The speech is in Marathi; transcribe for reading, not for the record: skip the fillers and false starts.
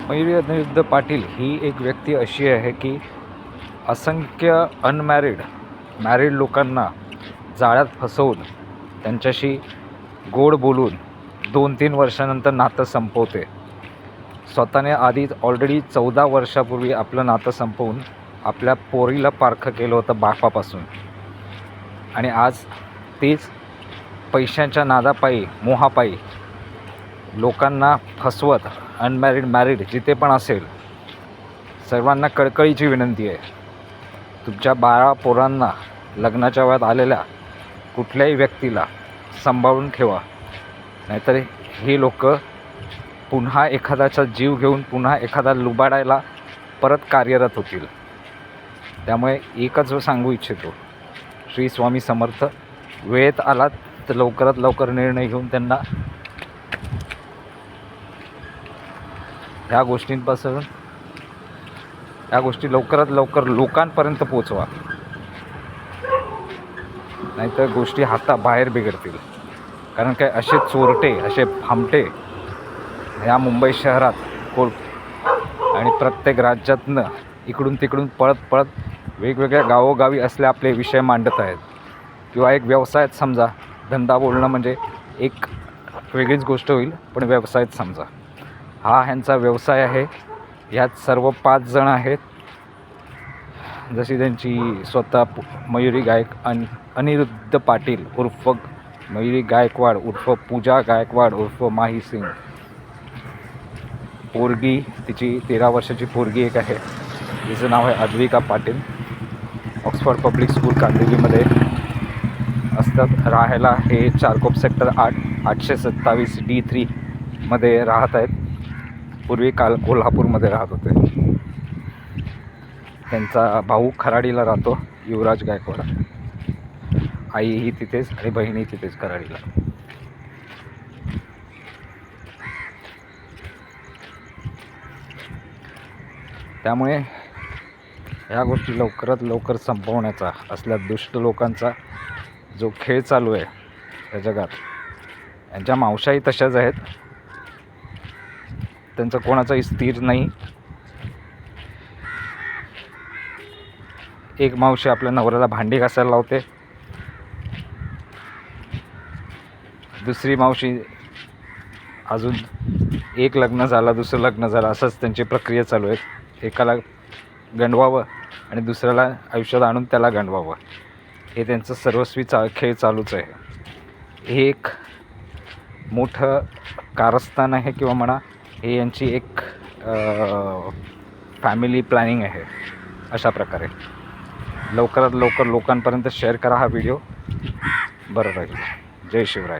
मयुरी अनिरुद्ध पाटील ही एक व्यक्ती अशी आहे की असंख्य मॅरिड लोकांना जाळ्यात फसवून त्यांच्याशी गोड बोलून 2-3 वर्षानंतर नातं संपवते. स्वतःने आधी ऑलरेडी 14 वर्षापूर्वी आपलं नातं संपवून आपल्या पोरीला पारखं केलं होतं बापापासून, आणि आज तीच पैशांच्या नादापायी मोहापायी लोकांना फसवत मॅरिड जिथे पण असेल सर्वांना कळकळीची विनंती आहे, तुमच्या 12 पोरांना लग्नाच्या वयात आलेल्या कुठल्याही व्यक्तीला सांभाळून ठेवा, नाहीतर ही लोक पुन्हा एखाद्याचा जीव घेऊन पुन्हा एखादा लुबाडायला परत कार्यरत होतील. त्यामुळे एकच सांगू इच्छितो, श्री स्वामी समर्थ. वेळेत आलात तर लवकरात लवकर निर्णय घेऊन त्यांना ह्या गोष्टी लवकरात लवकर लोकांपर्यंत पोचवा, नाहीतर गोष्टी हाताबाहेर बिघडतील. कारण काय असे चोरटे, असे भामटे ह्या मुंबई शहरात आणि प्रत्येक राज्यातनं इकडून तिकडून पळत वेगवेगळ्या गावोगावी असले आपले विषय मांडत आहेत. किंवा एक व्यवसायात समजा, धंदा बोलणं म्हणजे एक वेगळीच गोष्ट होईल, पण व्यवसायात समजा हा ह्यांचा व्यवसाय आहे. यात सर्व 5 जण आहेत, जशी त्यांची स्वतः मयुरी अनिरुद्ध पाटील उर्फ मयुरी गायकवाड उर्फ पूजा गायकवाड उर्फ माही सिंग. पोरगी तिची 13 वर्षाची पोरगी एक आहे, तिचं नाव आहे Advika Patil. Oxford public school कांदिवलीमध्ये असतात. राहायला हे चारकोप सेक्टर 827 D3 मध्ये राहत आहेत. पूर्वी कोल्हापूरमध्ये राहत होते. त्यांचा भाऊ खराडीला राहतो, युवराज गायकवाड. आईही तिथेच आणि बहिणी तिथेच खराडीला. त्यामुळे ह्या गोष्टी लवकरात लवकर संपवण्याचा असल्या दुष्ट लोकांचा जो खेळ चालू आहे या जगात, यांच्या मावशाही तशाच आहेत. त्यांचं कोणाचाही स्थिर नाही. एक मावशी आपल्या नवऱ्याला भांडी घासायला लावते, दुसरी मावशी अजून एक लग्न झालं, दुसरं लग्न झालं, असंच त्यांची प्रक्रिया चालू आहे. एकाला गंडवावं आणि दुसऱ्याला आयुष्यात आणून त्याला गंडवावं, हे त्यांचं सर्वस्वी खेळ चालूच आहे. हे एक मोठं कारस्थान आहे किंवा म्हणा हे यांची एक फॅमिली प्लॅनिंग आहे. अशा प्रकारे लवकरात लवकर लोकांपर्यंत शेअर करा हा व्हिडिओ, बरं राहील. जय शिवराय.